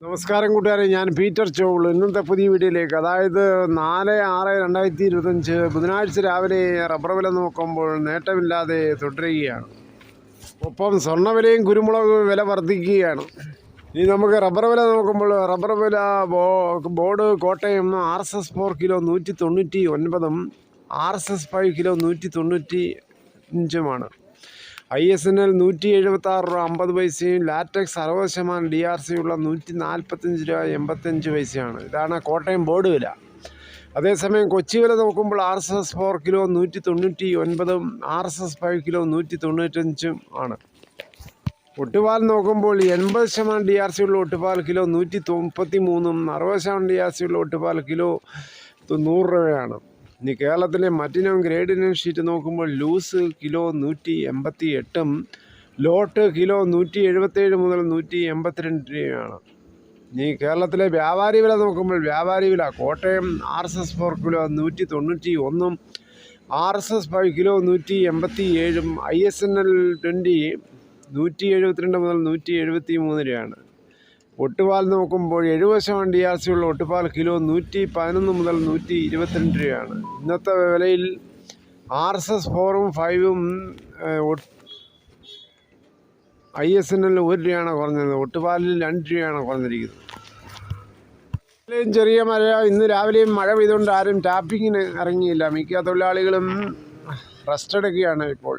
നമസ്കാരം കൂട്ടുകാരെ, ഞാൻ പീറ്റർ ചോൾ. ഇന്നത്തെ പുതിയ വീഡിയോയിലേക്ക്, അതായത് 4/6/2025 ബുധനാഴ്ച രാവിലെ റബ്ബർ വില നോക്കുമ്പോൾ നേട്ടമില്ലാതെ തുടരുകയാണ്. ഒപ്പം സ്വർണ്ണവിലയും കുരുമുളക് വില വർദ്ധിക്കുകയാണ്. ഇനി നമുക്ക് റബ്ബർ വില നോക്കുമ്പോൾ റബ്ബർ വില board Kottayam RSS 4 kilo 199, RSS 5 kilo 195. ISNL 176 രൂപ 50 പൈസയും ലാറ്റക്സ് 60% DRC ഉള്ള 145 രൂപ 85 പൈസയാണ്. ഇതാണ് കോട്ടയം ബോർഡ് വില. അതേസമയം കൊച്ചി വില നോക്കുമ്പോൾ RSS 4 കിലോ 199, RSS 5 കിലോ 195 ആണ്. ഒട്ടുപാൽ നോക്കുമ്പോൾ 80% DRC ഉള്ള ഒട്ടുപാൽ കിലോ 133, 60% DRC ഉള്ള ഒട്ടുപാൽ കിലോ 100 രൂപയാണ്. ഇനി കേരളത്തിലെ മറ്റിനം ഗ്രേഡ് ഇനം ഷീറ്റ് നോക്കുമ്പോൾ ലൂസ് കിലോ 188, ലോട്ട് കിലോ 177 മുതൽ 182 രൂപയാണ്. ഇനി കേരളത്തിലെ വ്യാപാരി വില നോക്കുമ്പോൾ വ്യാപാരി വില Kottayam RSS 4 kilo 191, RSS 5 kilo 187, ISNL 20 172 മുതൽ 173 രൂപയാണ്. ഒട്ടുപാൽ നോക്കുമ്പോൾ 70% DRC ഉള്ള ഒട്ടുപാൽ കിലോ 111 മുതൽ 122 രൂപയാണ്. ഇന്നത്തെ വിലയിൽ RSS 4ഉം 5ഉം ISNL 1 രൂപയാണ് കുറഞ്ഞത്. ഒട്ടുപാലിൽ 2 രൂപയാണ് കുറഞ്ഞിരിക്കുന്നത്. ചെറിയ മഴ, ഇന്ന് രാവിലെയും മഴ പെയ്തുകൊണ്ട് ആരും ടാപ്പിങ്ങിന് ഇറങ്ങിയില്ല. മിക്ക തൊഴിലാളികളും റെസ്റ്റ് എടുക്കുകയാണ് ഇപ്പോൾ.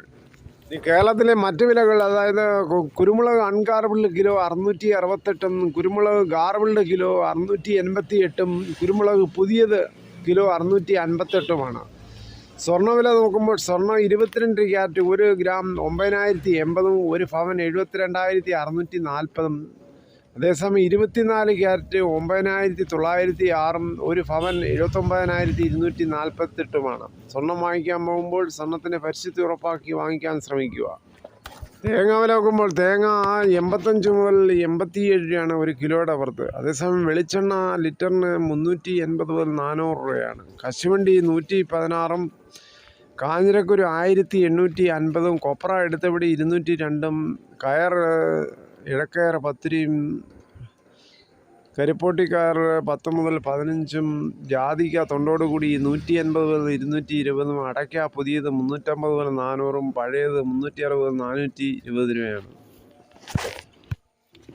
കേരളത്തിലെ മറ്റ് വിലകൾ, അതായത് കുരുമുളക് അൺഗാർബിൾഡ് കിലോ 668, കുരുമുളക് ഗാർബിൾഡ് കിലോ 688, കുരുമുളക് പുതിയത് കിലോ 658. സ്വർണ്ണവില നോക്കുമ്പോൾ സ്വർണ്ണം 22 ക്യാരറ്റ് 1 ഗ്രാം 9080, 1 പവൻ 72,640. അതേസമയം 24 ക്യാരറ്റ് 9906, 1 പവൻ 79,248. സ്വർണം വാങ്ങിക്കാൻ പോകുമ്പോൾ സ്വർണത്തിൻ്റെ പരിശുദ്ധി ഉറപ്പാക്കി വാങ്ങിക്കാൻ ശ്രമിക്കുക. തേങ്ങ വില നോക്കുമ്പോൾ തേങ്ങ 85 മുതൽ 87 രൂപയാണ് 1 കിലോയുടെ പുറത്ത്. അതേസമയം വെളിച്ചെണ്ണ ലിറ്ററിന് 380 മുതൽ 400 രൂപയാണ്. കശുവണ്ടി 116, കാഞ്ഞിരക്കുരു 1850, കൊപ്ര എടുത്തപടി 202, കയർ ഇടക്കയർ 10 രൂപയും, കരിപ്പോട്ടിക്കയർ 10 മുതൽ 15, ജാതിക്ക തൊണ്ടോടുകൂടി 180 മുതൽ 220, അടയ്ക്ക പുതിയത് 350 മുതൽ 400, പഴയത് 360 മുതൽ 420 രൂപയാണ്.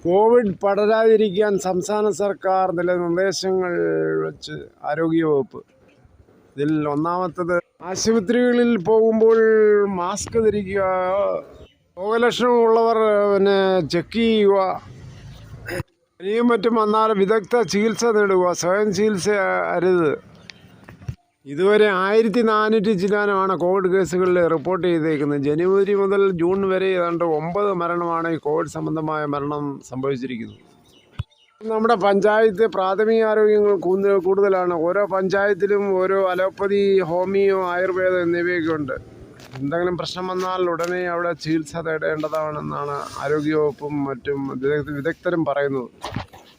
കോവിഡ് പടരാതിരിക്കാൻ സംസ്ഥാന സർക്കാർ ചില നിർദ്ദേശങ്ങൾ വെച്ച് ആരോഗ്യവകുപ്പ്. ഇതിൽ ഒന്നാമത്തത്, ആശുപത്രികളിൽ പോകുമ്പോൾ മാസ്ക് ധരിക്കുക, രോഗലക്ഷണമുള്ളവർ ചെക്ക് ചെയ്യുക, പനിയും മറ്റും വന്നാൽ വിദഗ്ധ ചികിത്സ നേടുക, സ്വയം ചികിത്സ അരുത്. ഇതുവരെ 1400 ചില്ലാനമാണ് കോവിഡ് കേസുകളിൽ റിപ്പോർട്ട് ചെയ്തേക്കുന്നത്. ജനുവരി മുതൽ ജൂൺ വരെ ഏതാണ്ട് 9 മരണമാണ് ഈ കോവിഡ് സംബന്ധമായ മരണം സംഭവിച്ചിരിക്കുന്നത്. നമ്മുടെ പഞ്ചായത്ത് പ്രാഥമിക ആരോഗ്യങ്ങൾ കൂടുതലാണ്. ഓരോ പഞ്ചായത്തിലും ഓരോ അലോപ്പതി, ഹോമിയോ, ആയുർവേദം എന്നിവയൊക്കെ ഉണ്ട്. എന്തെങ്കിലും പ്രശ്നം വന്നാൽ ഉടനെ അവിടെ ചികിത്സ തേടേണ്ടതാണെന്നാണ് ആരോഗ്യവകുപ്പും മറ്റും വിദഗ്ധരും പറയുന്നത്.